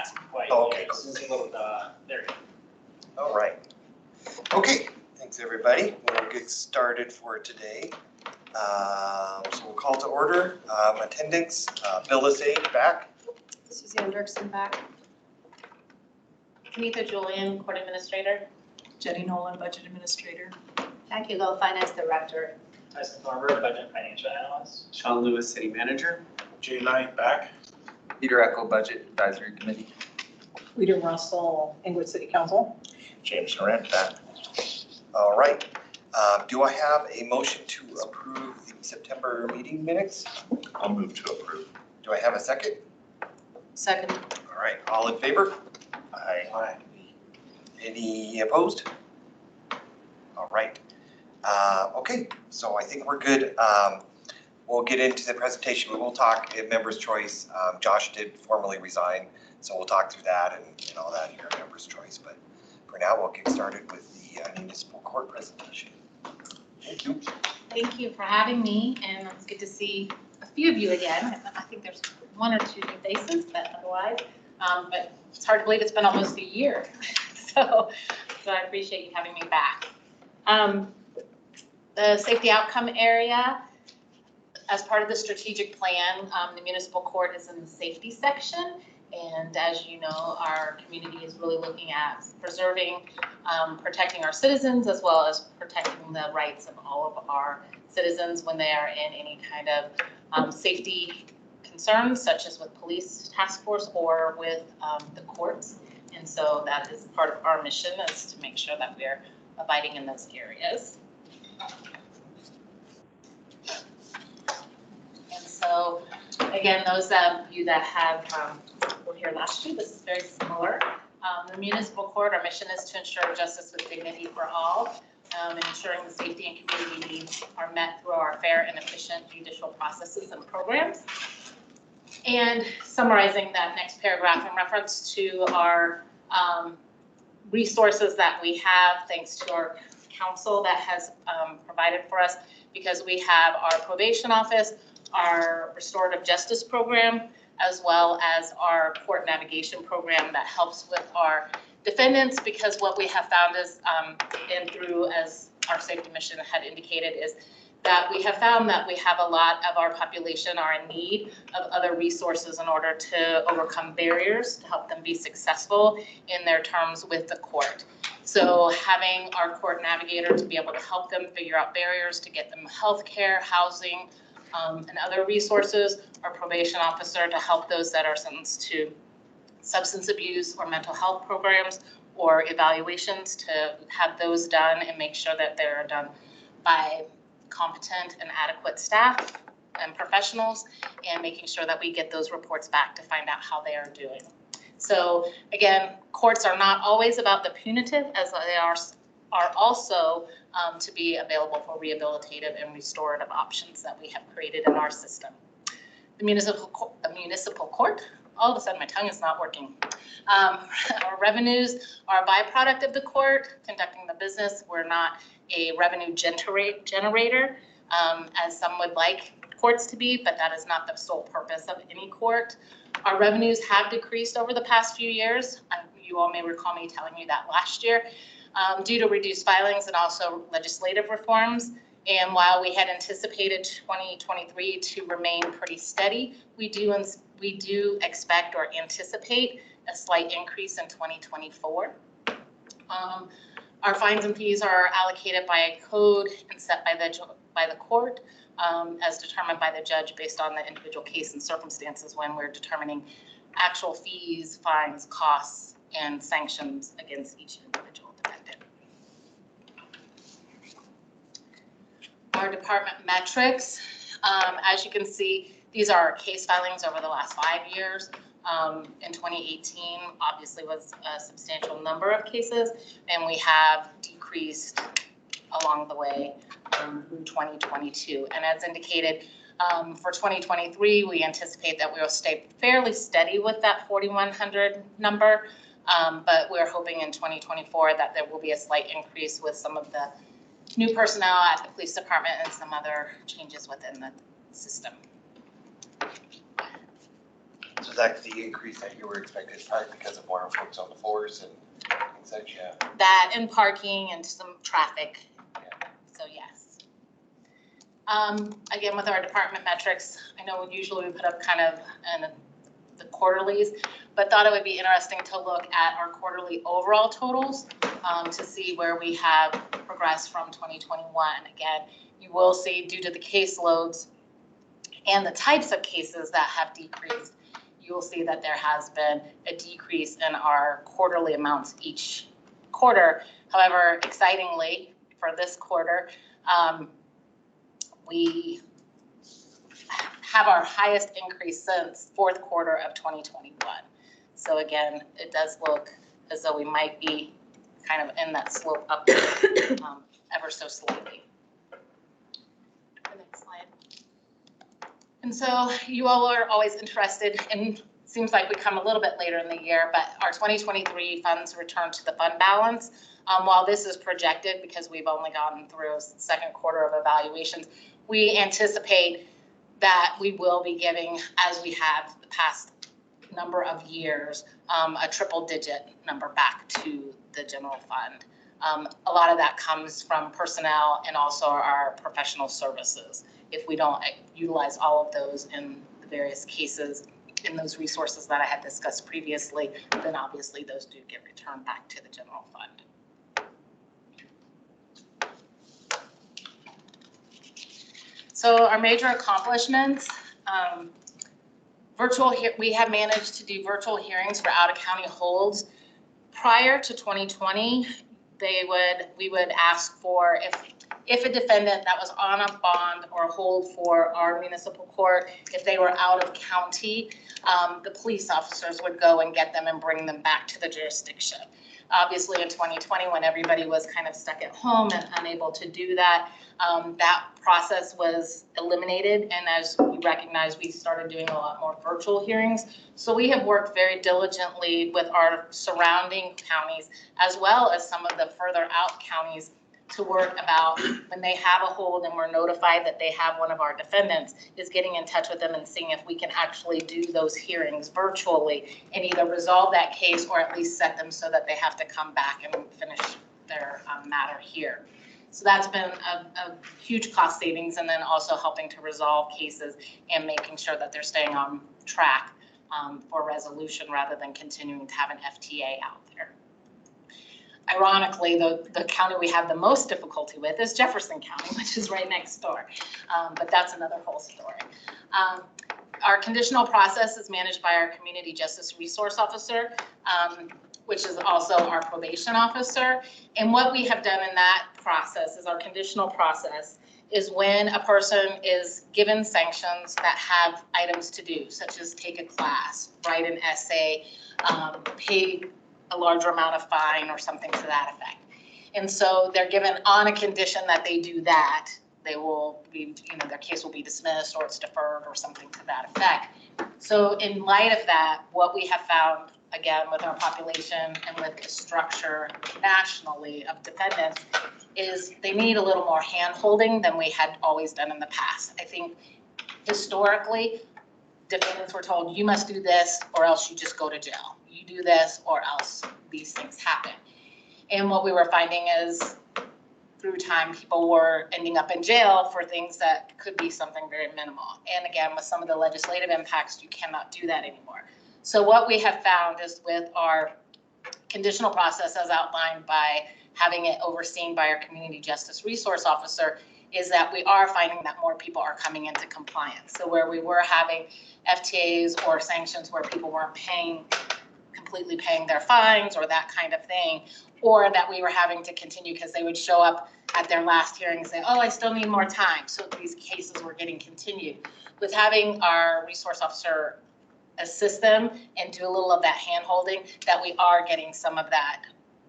ask why. Oh, okay, cool. This is a little, there you go. All right. Okay, thanks everybody. We'll get started for today. So we'll call to order. Attendance, Bill Sage back. Suzanne Dirksen back. Kenitha Julian, Court Administrator. Jenny Nolan, Budget Administrator. Jackie Lowe, Finance Director. Tyson Farber, Budget Financial Analyst. Sean Lewis, City Manager. Jay Knight back. Peter Echo, Budget Advisory Committee. Rita Russell, Inglewood City Council. James Durant back. All right. Do I have a motion to approve the September meeting minutes? I'll move to approve. Do I have a second? Second. All right, all in favor? Aye. Any opposed? All right. Okay, so I think we're good. We'll get into the presentation. We will talk at Members' Choice. Josh did formally resign, so we'll talk through that and all that here at Members' Choice. But for now, we'll get started with the municipal court presentation. Thank you. Thank you for having me, and it's good to see a few of you again. I think there's one or two new faces, but otherwise, but it's hard to believe it's been almost a year. So I appreciate you having me back. The safety outcome area, as part of the strategic plan, the municipal court is in the safety section. And as you know, our community is really looking at preserving, protecting our citizens, as well as protecting the rights of all of our citizens when they are in any kind of safety concerns, such as with police task force or with the courts. And so that is part of our mission, is to make sure that we're abiding in those areas. And so, again, those of you that have were here last year, this is very similar. The municipal court, our mission is to ensure justice with dignity for all, and ensuring the safety and community needs are met through our fair and efficient judicial processes and programs. And summarizing that next paragraph in reference to our resources that we have, thanks to our council that has provided for us, because we have our probation office, our restorative justice program, as well as our court navigation program that helps with our defendants, because what we have found is, and through, as our safety mission had indicated, is that we have found that we have a lot of our population are in need of other resources in order to overcome barriers, to help them be successful in their terms with the court. So having our court navigator to be able to help them figure out barriers, to get them health care, housing, and other resources, our probation officer to help those that are sentenced to substance abuse or mental health programs or evaluations, to have those done and make sure that they're done by competent and adequate staff and professionals, and making sure that we get those reports back to find out how they are doing. So again, courts are not always about the punitive, as they are also to be available for rehabilitative and restorative options that we have created in our system. The municipal court, all of a sudden my tongue is not working. Our revenues are a byproduct of the court conducting the business. We're not a revenue generator, as some would like courts to be, but that is not the sole purpose of any court. Our revenues have decreased over the past few years. You all may recall me telling you that last year, due to reduced filings and also legislative reforms. And while we had anticipated 2023 to remain pretty steady, we do expect or anticipate a slight increase in 2024. Our fines and fees are allocated by a code and set by the court, as determined by the judge based on the individual case and circumstances when we're determining actual fees, fines, costs, and sanctions against each individual defendant. Our department metrics, as you can see, these are our case filings over the last 5 years. In 2018, obviously was a substantial number of cases, and we have decreased along the way through 2022. And as indicated, for 2023, we anticipate that we will stay fairly steady with that 4,100 number, but we're hoping in 2024 that there will be a slight increase with some of the new personnel at the police department and some other changes within the system. So that's the increase that you were expecting, probably because of more folks on the force and such, yeah. That and parking and some traffic. So yes. Again, with our department metrics, I know usually we put up kind of the quarterlies, but thought it would be interesting to look at our quarterly overall totals to see where we have progressed from 2021. Again, you will see due to the caseloads and the types of cases that have decreased, you will see that there has been a decrease in our quarterly amounts each quarter. However, excitingly for this quarter, we have our highest increase since fourth quarter of 2021. So again, it does look as though we might be kind of in that slope up ever so slightly. The next slide. And so you all are always interested, and seems like we come a little bit later in the year, but our 2023 funds return to the fund balance. While this is projected because we've only gotten through second quarter of evaluations, we anticipate that we will be giving, as we have the past number of years, a triple digit number back to the general fund. A lot of that comes from personnel and also our professional services. If we don't utilize all of those in the various cases, in those resources that I had discussed previously, then obviously those do get returned back to the general fund. So our major accomplishments, we have managed to do virtual hearings for out-of-county holds. Prior to 2020, we would ask for if a defendant that was on a bond or hold for our municipal court, if they were out of county, the police officers would go and get them and bring them back to the jurisdiction. Obviously in 2020, when everybody was kind of stuck at home and unable to do that, that process was eliminated. And as you recognize, we started doing a lot more virtual hearings. So we have worked very diligently with our surrounding counties, as well as some of the further out counties, to work about when they have a hold and we're notified that they have one of our defendants, is getting in touch with them and seeing if we can actually do those hearings virtually and either resolve that case or at least set them so that they have to come back and finish their matter here. So that's been a huge cost savings, and then also helping to resolve cases and making sure that they're staying on track for resolution rather than continuing to have an FTA out there. Ironically, the county we have the most difficulty with is Jefferson County, which is right next door, but that's another whole story. Our conditional process is managed by our Community Justice Resource Officer, which is also our probation officer. And what we have done in that process is our conditional process is when a person is given sanctions that have items to do, such as take a class, write an essay, pay a larger amount of fine or something to that effect. And so they're given on a condition that they do that, they will be, their case will be dismissed or it's deferred or something to that effect. So in light of that, what we have found, again, with our population and with the structure nationally of defendants, is they need a little more hand-holding than we had always done in the past. I think historically, defendants were told, you must do this or else you just go to jail. You do this or else these things happen. And what we were finding is through time, people were ending up in jail for things that could be something very minimal. And again, with some of the legislative impacts, you cannot do that anymore. So what we have found is with our conditional process as outlined by having it overseen by our Community Justice Resource Officer, is that we are finding that more people are coming into compliance. So where we were having FTAs or sanctions where people weren't completely paying their fines or that kind of thing, or that we were having to continue because they would show up at their last hearing and say, oh, I still need more time. So these cases were getting continued. With having our resource officer assist them and do a little of that hand-holding, that we are getting some of that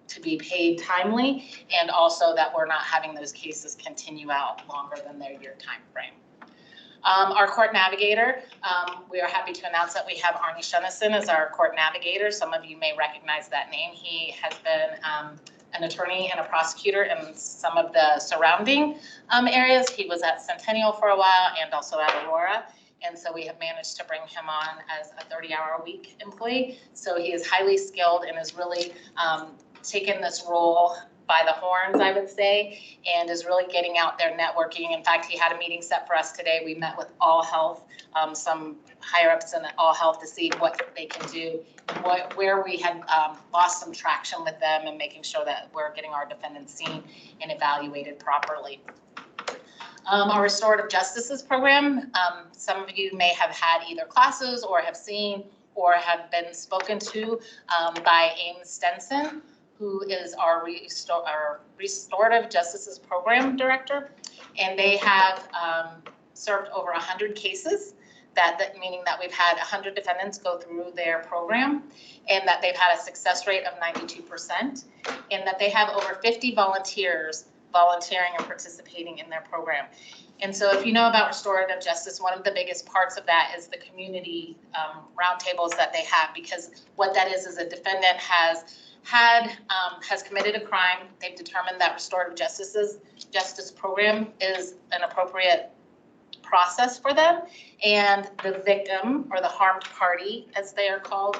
to be paid timely, and also that we're not having those cases continue out longer than their year time frame. Our court navigator, we are happy to announce that we have Arnie Shunnison as our court navigator. Some of you may recognize that name. He has been an attorney and a prosecutor in some of the surrounding areas. He was at Centennial for a while and also at Aurora. And so we have managed to bring him on as a 30-hour-a-week employee. So he is highly skilled and has really taken this role by the horns, I would say, and is really getting out there networking. In fact, he had a meeting set for us today. We met with All Health, some higher ups in All Health to see what they can do, where we had lost some traction with them, and making sure that we're getting our defendants seen and evaluated properly. Our Restorative Justices program, some of you may have had either classes or have seen or have been spoken to by Ames Stenson, who is our Restorative Justices Program Director. And they have served over 100 cases, meaning that we've had 100 defendants go through their program, and that they've had a success rate of 92%, and that they have over 50 volunteers volunteering and participating in their program. And so if you know about restorative justice, one of the biggest parts of that is the community roundtables that they have, because what that is a defendant has committed a crime. They've determined that restorative justice program is an appropriate process for them, and the victim, or the harmed party as they are called,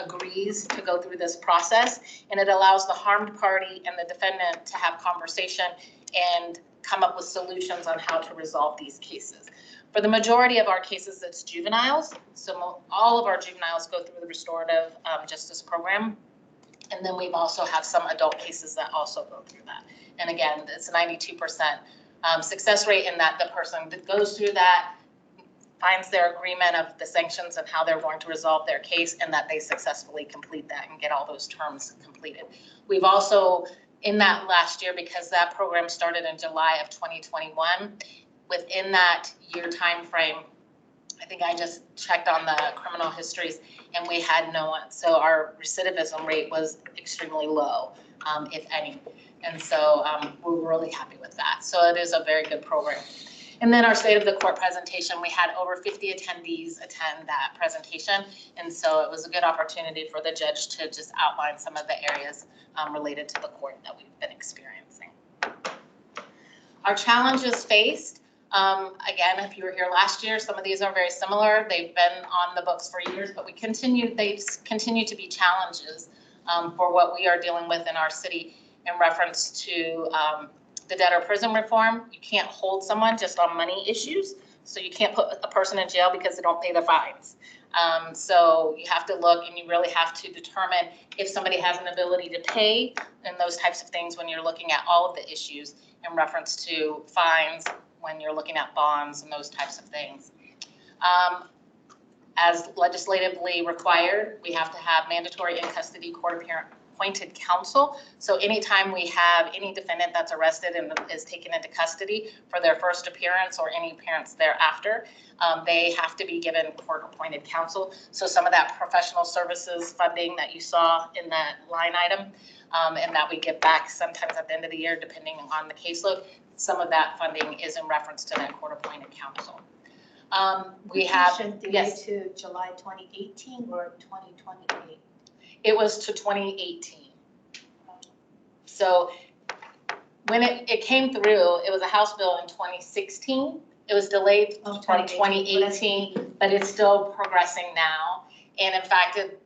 agrees to go through this process, and it allows the harmed party and the defendant to have conversation and come up with solutions on how to resolve these cases. For the majority of our cases, it's juveniles, so all of our juveniles go through the restorative justice program. And then we've also have some adult cases that also go through that. And again, it's 92% success rate in that the person that goes through that finds their agreement of the sanctions and how they're going to resolve their case, and that they successfully complete that and get all those terms completed. We've also, in that last year, because that program started in July of 2021, within that year time frame, I think I just checked on the criminal histories, and we had no one. So our recidivism rate was extremely low, if any. And so we're really happy with that. So it is a very good program. And then our State of the Court presentation, we had over 50 attendees attend that presentation. And so it was a good opportunity for the judge to just outline some of the areas related to the court that we've been experiencing. Our challenges faced. Again, if you were here last year, some of these are very similar. They've been on the books for years, but they continue to be challenges for what we are dealing with in our city in reference to the debtor prison reform. You can't hold someone just on money issues. So you can't put a person in jail because they don't pay their fines. So you have to look, and you really have to determine if somebody has an ability to pay and those types of things when you're looking at all of the issues in reference to fines, when you're looking at bonds and those types of things. As legislatively required, we have to have mandatory in-custody court-appointed counsel. So anytime we have any defendant that's arrested and is taken into custody for their first appearance or any appearance thereafter, they have to be given court-appointed counsel. So some of that professional services funding that you saw in that line item, and that we get back sometimes at the end of the year, depending on the caseload, some of that funding is in reference to that court-appointed counsel. We have, yes. To July 2018 or 2028? It was to 2018. So when it came through, it was a House bill in 2016. It was delayed from 2018, but it's still progressing now. And in fact, it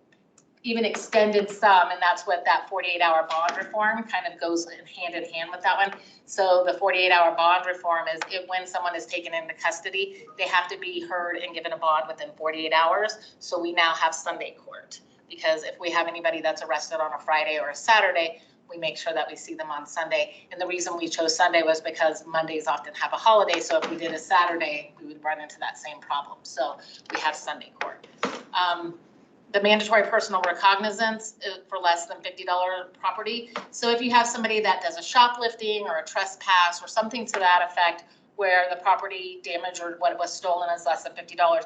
even extended some, and that's what that 48-hour bond reform kind of goes hand in hand with that one. So the 48-hour bond reform is when someone is taken into custody, they have to be heard and given a bond within 48 hours. So we now have Sunday court, because if we have anybody that's arrested on a Friday or a Saturday, we make sure that we see them on Sunday. And the reason we chose Sunday was because Mondays often have a holiday. So if we did a Saturday, we would run into that same problem. So we have Sunday court. The mandatory personal recognizance for less than $50 property. So if you have somebody that does a shoplifting or a trespass or something to that effect, where the property damage or what was stolen is less than $50,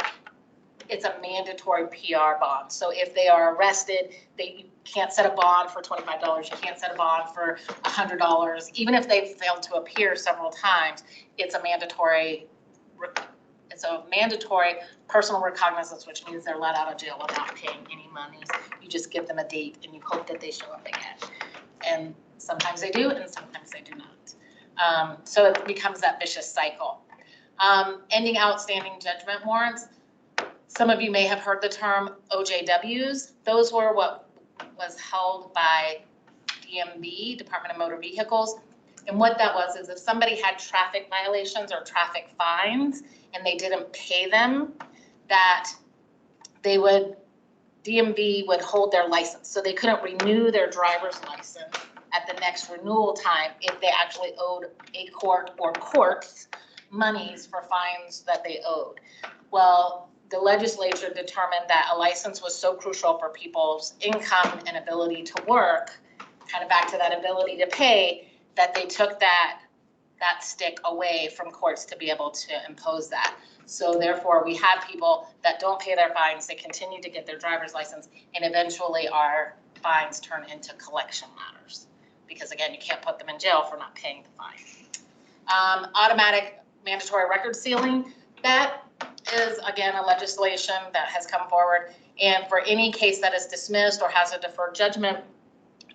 it's a mandatory PR bond. So if they are arrested, you can't set a bond for $25. You can't set a bond for $100. Even if they've failed to appear several times, it's a mandatory personal recognizance, which means they're let out of jail without paying any money. You just give them a date and you hope that they show up again. And sometimes they do, and sometimes they do not. So it becomes that vicious cycle. Ending outstanding judgment warrants. Some of you may have heard the term OJWs. Those were what was held by DMV, Department of Motor Vehicles. And what that was is if somebody had traffic violations or traffic fines and they didn't pay them, that they would, DMV would hold their license. So they couldn't renew their driver's license at the next renewal time if they actually owed a court or courts monies for fines that they owed. Well, the legislature determined that a license was so crucial for people's income and ability to work, kind of back to that ability to pay, that they took that stick away from courts to be able to impose that. So therefore, we have people that don't pay their fines, they continue to get their driver's license, and eventually our fines turn into collection matters. Because again, you can't put them in jail for not paying the fine. Automatic mandatory record sealing, that is again a legislation that has come forward. And for any case that is dismissed or has a deferred judgment,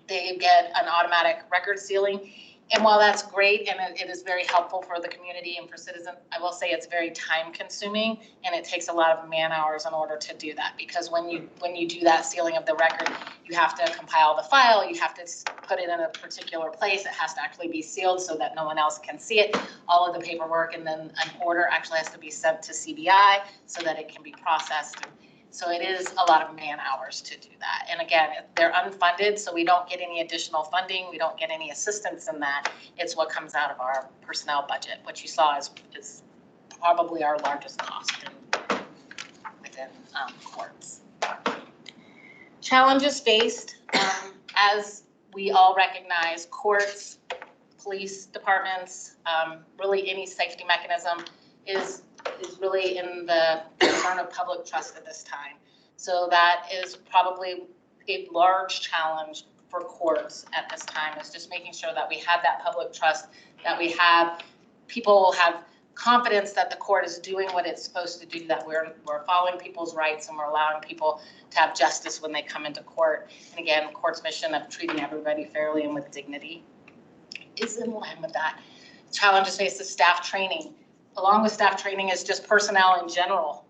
they get an automatic record sealing. And while that's great and it is very helpful for the community and for citizens, I will say it's very time consuming and it takes a lot of man hours in order to do that. Because when you do that sealing of the record, you have to compile the file, you have to put it in a particular place, it has to actually be sealed so that no one else can see it, all of the paperwork, and then an order actually has to be sent to CBI so that it can be processed. So it is a lot of man hours to do that. And again, they're unfunded, so we don't get any additional funding. We don't get any assistance in that. It's what comes out of our personnel budget. What you saw is probably our largest cost within courts. Challenges faced, as we all recognize, courts, police departments, really any safety mechanism is really in the concern of public trust at this time. So that is probably a large challenge for courts at this time, is just making sure that we have that public trust, that we have, people have confidence that the court is doing what it's supposed to do, that we're following people's rights and we're allowing people to have justice when they come into court. And again, the court's mission of treating everybody fairly and with dignity is in line with that. Challenges faced the staff training. Along with staff training is just personnel in general.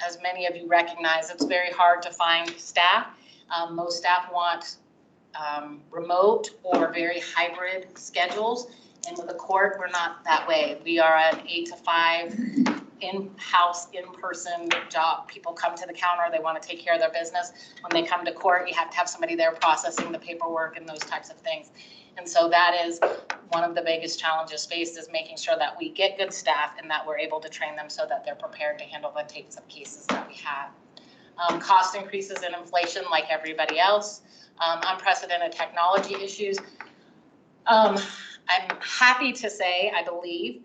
As many of you recognize, it's very hard to find staff. Most staff want remote or very hybrid schedules. And with the court, we're not that way. We are an 8 to 5 in-house, in-person job. People come to the counter, they want to take care of their business. When they come to court, you have to have somebody there processing the paperwork and those types of things. And so that is one of the biggest challenges faced, is making sure that we get good staff and that we're able to train them so that they're prepared to handle the types of cases that we have. Cost increases and inflation like everybody else. Unprecedented technology issues. I'm happy to say, I believe,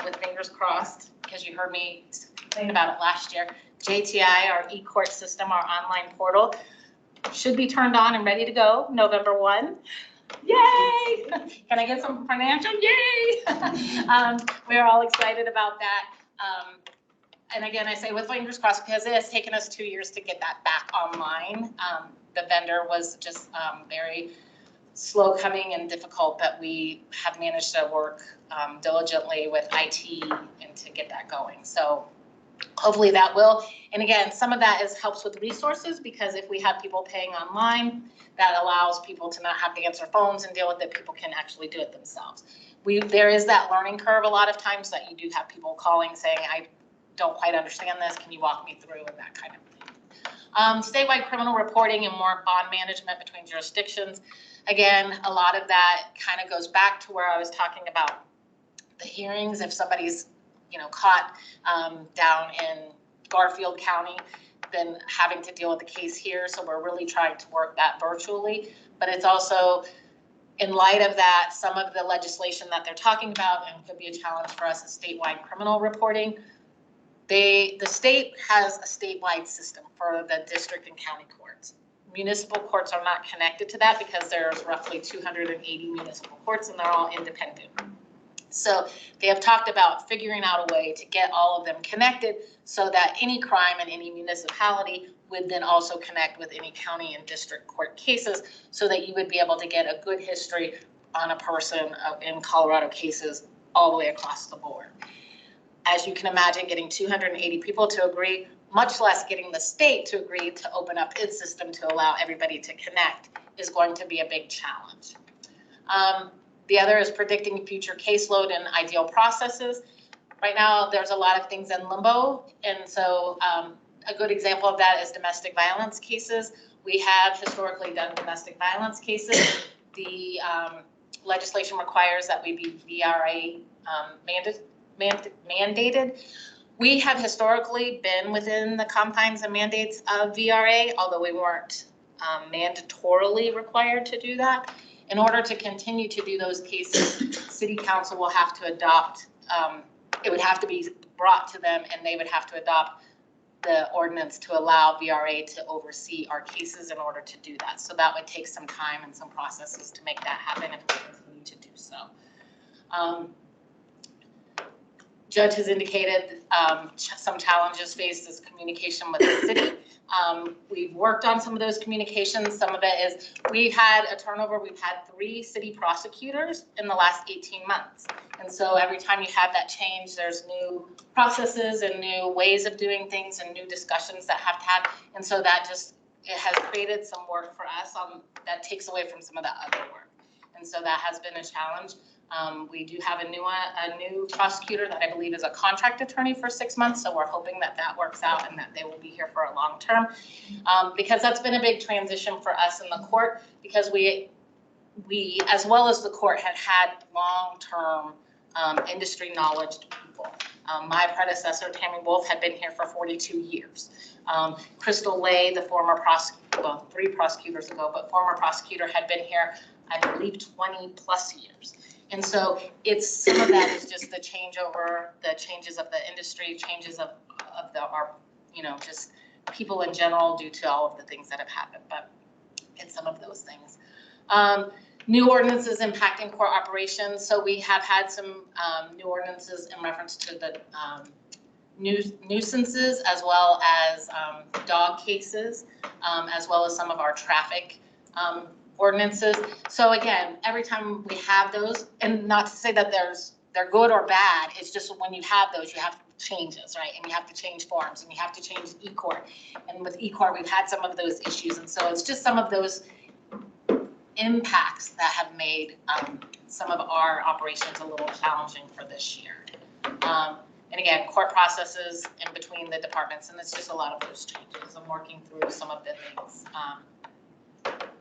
with fingers crossed, because you heard me complain about it last year, JTI, our eCourt system, our online portal, should be turned on and ready to go November 1. Yay! Can I get some financial? Yay! We're all excited about that. And again, I say with fingers crossed, because it has taken us 2 years to get that back online. The vendor was just very slow coming and difficult, but we have managed to work diligently with IT and to get that going. So hopefully that will. And again, some of that helps with resources, because if we have people paying online, that allows people to not have to answer phones and deal with it. People can actually do it themselves. There is that learning curve a lot of times, that you do have people calling saying, I don't quite understand this. Can you walk me through, and that kind of thing. Statewide criminal reporting and more bond management between jurisdictions. Again, a lot of that kind of goes back to where I was talking about the hearings. If somebody's caught down in Garfield County, then having to deal with the case here. So we're really trying to work that virtually. But it's also, in light of that, some of the legislation that they're talking about, and could be a challenge for us, is statewide criminal reporting. The state has a statewide system for the district and county courts. Municipal courts are not connected to that, because there's roughly 280 municipal courts and they're all independent. So they have talked about figuring out a way to get all of them connected so that any crime in any municipality would then also connect with any county and district court cases, so that you would be able to get a good history on a person in Colorado cases all the way across the board. As you can imagine, getting 280 people to agree, much less getting the state to agree to open up its system to allow everybody to connect, is going to be a big challenge. The other is predicting future caseload and ideal processes. Right now, there's a lot of things in limbo, and so a good example of that is domestic violence cases. We have historically done domestic violence cases. The legislation requires that we be VRA mandated. We have historically been within the confines and mandates of VRA, although we weren't mandatorily required to do that. In order to continue to do those cases, City Council will have to adopt, it would have to be brought to them and they would have to adopt the ordinance to allow VRA to oversee our cases in order to do that. So that would take some time and some processes to make that happen if we continue to do so. Judge has indicated some challenges faced as communication with the city. We've worked on some of those communications. Some of it is we've had a turnover. We've had 3 city prosecutors in the last 18 months. And so every time you have that change, there's new processes and new ways of doing things and new discussions that have to happen. And so that just, it has created some work for us that takes away from some of the other work. And so that has been a challenge. We do have a new prosecutor that I believe is a contract attorney for 6 months. So we're hoping that that works out and that they will be here for a long term. Because that's been a big transition for us in the court, because we, as well as the court, had long-term industry knowledge people. My predecessor, Tammy Wolf, had been here for 42 years. Crystal Lay, the former prosecutor, well, 3 prosecutors ago, but former prosecutor, had been here, I believe, 20 plus years. And so it's, some of that is just the changeover, the changes of the industry, changes of our, just people in general due to all of the things that have happened, but it's some of those things. New ordinances impacting court operations. So we have had some new ordinances in reference to the nuisances, as well as dog cases, as well as some of our traffic ordinances. So again, every time we have those, and not to say that they're good or bad, it's just when you have those, you have changes, right? And you have to change forms, and you have to change e-court. And with e-court, we've had some of those issues. And so it's just some of those impacts that have made some of our operations a little challenging for this year. And again, court processes in between the departments, and it's just a lot of those changes. I'm working through some of the things,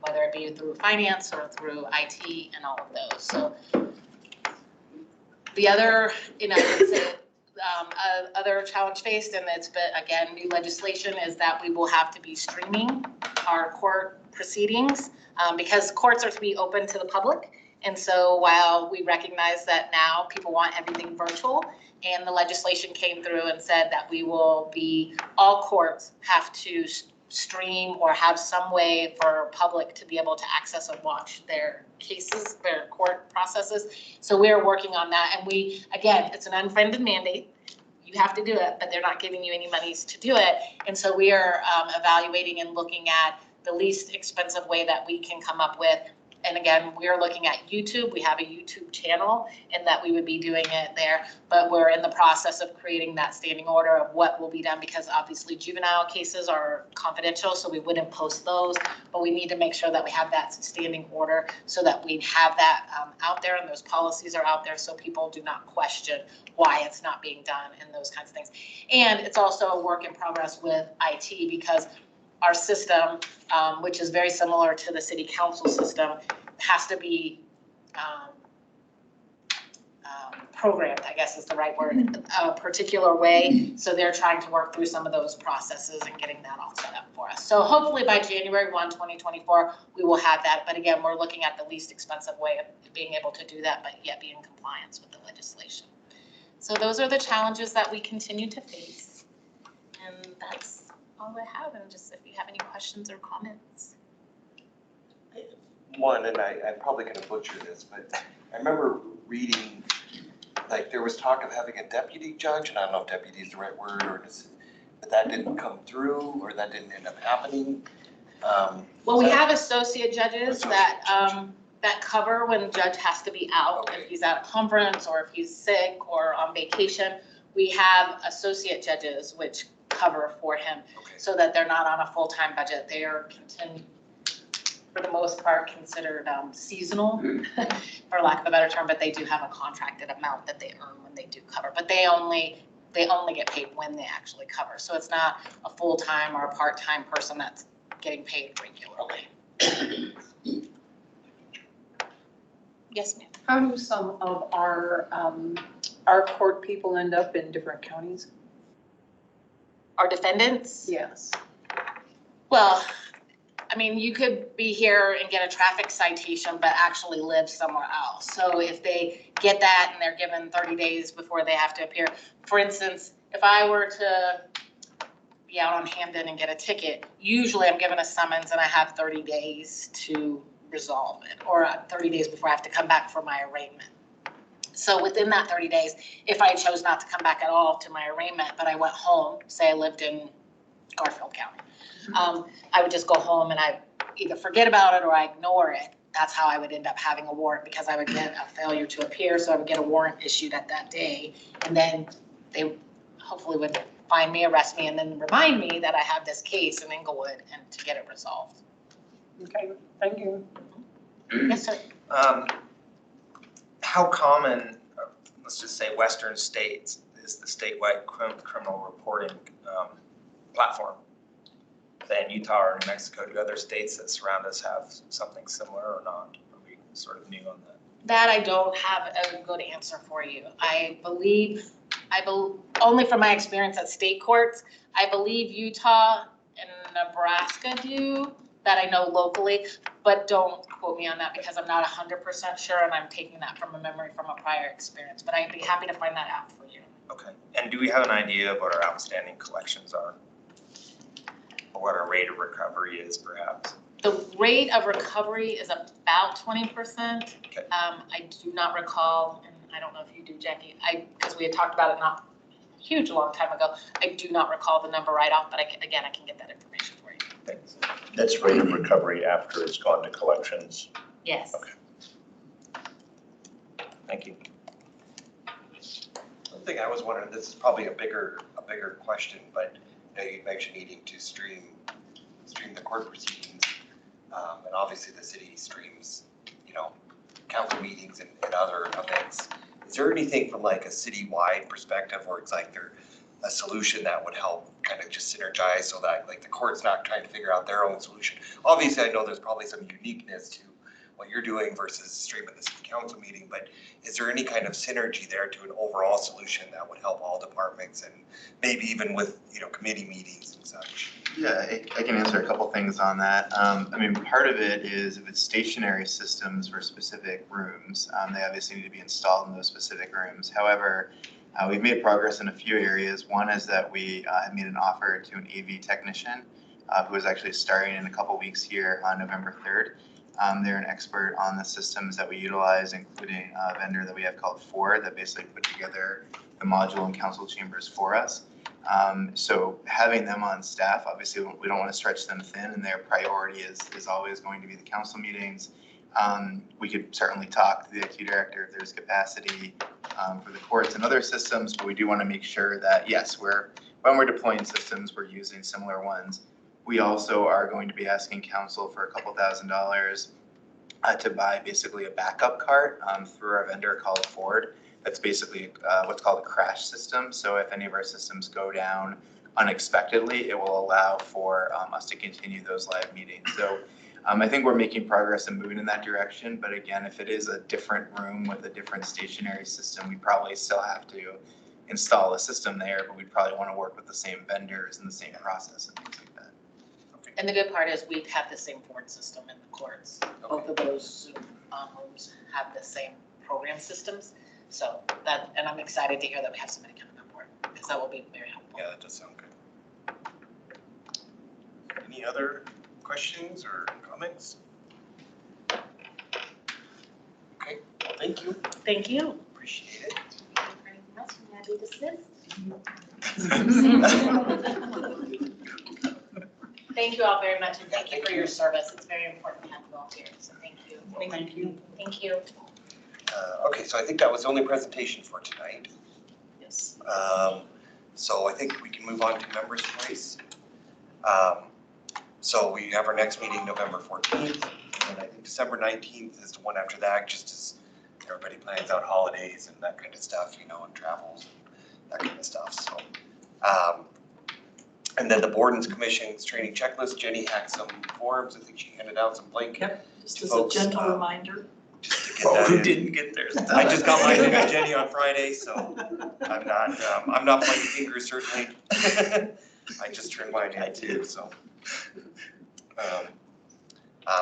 whether it be through finance or through IT and all of those. So the other, other challenge faced, and it's been, again, new legislation, is that we will have to be streaming our court proceedings because courts are to be open to the public. And so while we recognize that now people want everything virtual, and the legislation came through and said that we will be, all courts have to stream or have some way for public to be able to access and watch their cases, their court processes. So we're working on that. And we, again, it's an unfunded mandate. You have to do it, but they're not giving you any monies to do it. And so we are evaluating and looking at the least expensive way that we can come up with. And again, we're looking at YouTube. We have a YouTube channel, and that we would be doing it there. But we're in the process of creating that standing order of what will be done, because obviously juvenile cases are confidential, so we wouldn't post those. But we need to make sure that we have that standing order so that we have that out there, and those policies are out there so people do not question why it's not being done and those kinds of things. And it's also a work in progress with IT, because our system, which is very similar to the city council system, has to be programmed, I guess is the right word, a particular way. So they're trying to work through some of those processes and getting that all set up for us. So hopefully by January 1, 2024, we will have that. But again, we're looking at the least expensive way of being able to do that, but yet be in compliance with the legislation. So those are the challenges that we continue to face. And that's all I have, and just if you have any questions or comments. One, and I'm probably gonna butcher this, but I remember reading, like, there was talk of having a deputy judge, and I don't know if deputy is the right word, or but that didn't come through, or that didn't end up happening. Well, we have associate judges that that cover when the judge has to be out, Okay. if he's at a conference or if he's sick or on vacation. We have associate judges which cover for him Okay. so that they're not on a full-time budget. They are for the most part considered seasonal, for lack of a better term, but they do have a contracted amount that they earn when they do cover. But they only get paid when they actually cover. So it's not a full-time or a part-time person that's getting paid regularly. Yes, ma'am. How do some of our court people end up in different counties? Our defendants? Yes. Well, I mean, you could be here and get a traffic citation, but actually live somewhere else. So if they get that and they're given 30 days before they have to appear, for instance, if I were to be out on Hamden and get a ticket, usually I'm given a summons and I have 30 days to resolve it, or 30 days before I have to come back for my arraignment. So within that 30 days, if I chose not to come back at all to my arraignment, but I went home, say I lived in Garfield County, I would just go home and I either forget about it or I ignore it. That's how I would end up having a warrant, because I would get a failure to appear, so I would get a warrant issued at that day. And then they hopefully would find me, arrest me, and then remind me that I have this case in Inglewood and to get it resolved. Okay, thank you. Yes, sir. How common, let's just say Western states, is the statewide criminal reporting platform than Utah or New Mexico? Do other states that surround us have something similar or not? Are we sort of new on that? That I don't have a good answer for you. I believe, only from my experience at state courts, I believe Utah and Nebraska do, that I know locally, but don't quote me on that because I'm not 100% sure and I'm taking that from a memory from a prior experience, but I'd be happy to find that out for you. Okay. And do we have an idea of what our outstanding collections are? Or what our rate of recovery is, perhaps? The rate of recovery is about 20%. Okay. I do not recall, and I don't know if you do, Jackie, because we had talked about it not a huge long time ago. I do not recall the number right off, but I can get that information for you. Thanks. That's rate of recovery after it's gone to collections. Yes. Okay. Thank you. One thing I was wondering, this is probably a bigger question, but you know, you mentioned needing to stream the court proceedings. And obviously the city streams, you know, council meetings and other events. Is there anything from like a citywide perspective where it's like there a solution that would help kind of just synergize so that like the court's not trying to figure out their own solution? Obviously, I know there's probably some uniqueness to what you're doing versus streaming the city council meeting, but is there any kind of synergy there to an overall solution that would help all departments and maybe even with, you know, committee meetings and such? Yeah, I can answer a couple things on that. I mean, part of it is if it's stationary systems for specific rooms, they obviously need to be installed in those specific rooms. However, we've made progress in a few areas. One is that we have made an offer to an AV technician who is actually starting in a couple weeks here on November 3rd. They're an expert on the systems that we utilize, including a vendor that we have called Ford that basically put together the module and council chambers for us. So having them on staff, obviously we don't want to stretch them thin, and their priority is always going to be the council meetings. We could certainly talk to the IT director if there's capacity for the courts and other systems, but we do want to make sure that, yes, when we're deploying systems, we're using similar ones. We also are going to be asking council for a couple $1,000s to buy basically a backup cart through our vendor called Ford. That's basically what's called a crash system. So if any of our systems go down unexpectedly, it will allow for us to continue those live meetings. So I think we're making progress and moving in that direction. But again, if it is a different room with a different stationary system, we probably still have to install a system there, but we'd probably want to work with the same vendors and the same process and things like that. And the good part is we have the same Ford system in the courts. Both of those Zoom rooms have the same program systems. So that, and I'm excited to hear that we have somebody coming on board because that will be very helpful. Yeah, that does sound good. Any other questions or comments? Okay, well, thank you. Thank you. Appreciate it. May I be dismissed? Thank you all very much and thank you for your service. It's very important to have volunteers, so thank you. Thank you. Thank you. Okay, so I think that was the only presentation for tonight. Yes. So I think we can move on to members' choice. So we have our next meeting November 14th, and I think December 19th is the one after that, just as everybody plans out holidays and that kind of stuff, you know, and travels and that kind of stuff, so. And then the board and commission's training checklist, Jenny had some forms, I think she handed out some blank. Yep, just as a Folks, gentle reminder. Just to get that in. didn't get theirs? I just got mine to Jenny on Friday, so I'm not pointing fingers certainly. I just turned mine in too, so.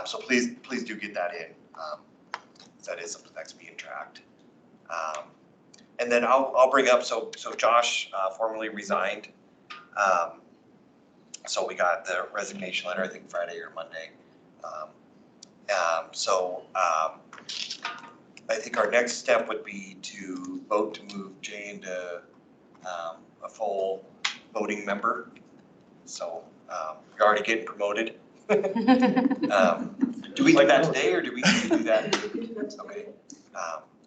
So please do get that in. That is something that's being tracked. And then I'll bring up, so Josh formally resigned. So we got the resignation letter, I think Friday or Monday. I think our next step would be to vote to move Jay into a full voting member. So you're already getting promoted. Do we do that today or do we need to do that? Okay.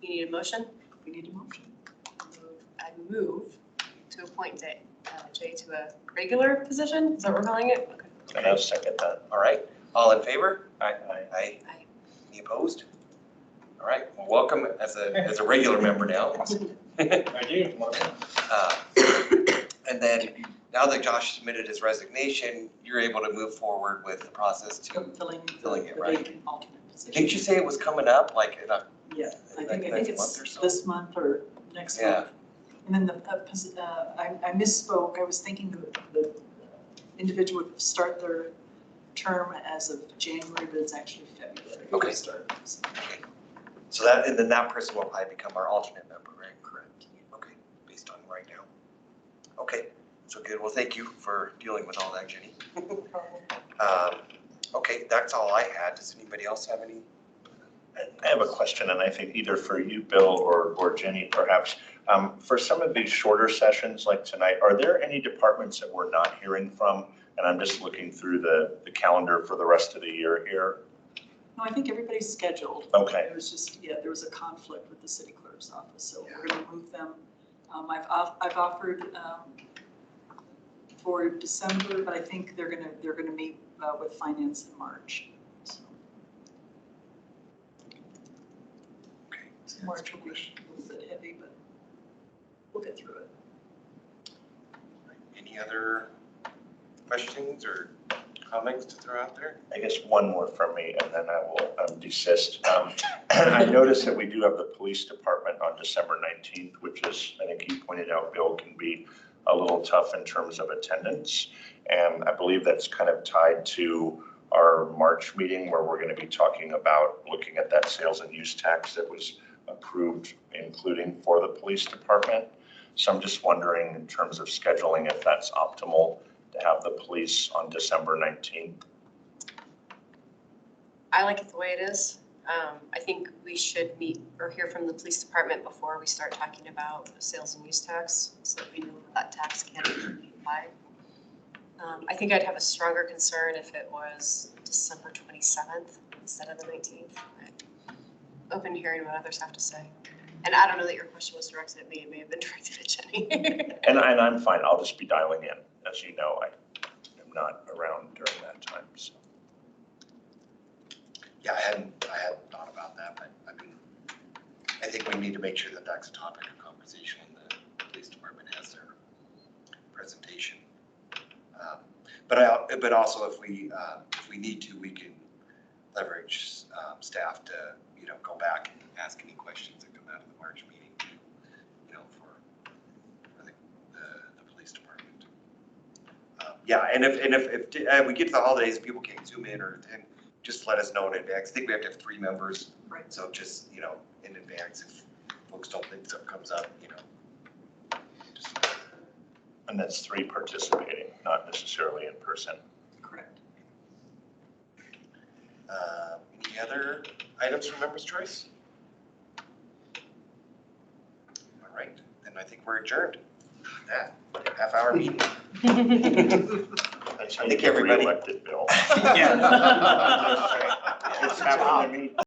You need a motion? We need a motion. I move to appoint Jay to a regular position, is that what we're calling it? Okay. And I'll second that. All right, all in favor? Aye. Aye. Aye. Any opposed? All right, well, welcome as a regular member now. I do. And then now that Josh submitted his resignation, you're able to move forward with the process to, filling it, the right? vacant alternate position. didn't you say it was coming up like in a, Yeah, I like think next month or it's so? this month or next Yeah. month. And then I misspoke, I was thinking the individual would start their term as of January, but it's actually February. Okay. Okay. So that, and then that person will probably become our alternate member, right? Correct. Okay, based on right now. Okay, so good. Well, thank you for dealing with all that, Jenny. Okay, that's all I had. Does anybody else have any? I have a question, and I think either for you, Bill, or Jenny, perhaps. For some of these shorter sessions like tonight, are there any departments that we're not hearing from? And I'm just looking through the calendar for the rest of the year here. No, I think everybody's scheduled. Okay. It was just, there was a conflict with the city clerk's office, so we're gonna move them. I've offered for December, but I think they're gonna meet with finance in March. So. March will be a little bit heavy, but we'll get through it. Any other questions or comments to throw out there? I guess one more from me, and then I will desist. I noticed that we do have the police department on December 19th, which is, I think you pointed out, Bill, can be a little tough in terms of attendance. And I believe that's kind of tied to our March meeting where we're going to be talking about looking at that sales and use tax that was approved, including for the police department. So I'm just wondering in terms of scheduling, if that's optimal to have the police on December 19th. I like it the way it is. I think we should meet or hear from the police department before we start talking about sales and use tax, so that we know that tax can be applied. I think I'd have a stronger concern if it was December 27th instead of the 19th. Open to hearing what others have to say. And I don't know that your question was directed at me, it may have been directed at Jenny. And I'm fine, I'll just be dialing in. As you know, I am not around during that time, so. Yeah, I hadn't thought about that, but I mean, I think we need to make sure that that's a topic of conversation when the police department has their presentation. But also if we need to, we can leverage staff to, go back and ask any questions that come out of the March meeting, for the police department. Yeah, and if we get to the holidays, people can't zoom in or attend, just let us know in advance. I think we have to have 3 members. Right. So just, in advance, if folks don't think something comes up, just. And that's 3 participating, not necessarily in person. Correct. Any other items from members' choice? All right, then I think we're adjourned. Yeah, half-hour meeting. That's how you think get everybody- reelected, Bill. Yeah. It's happened to me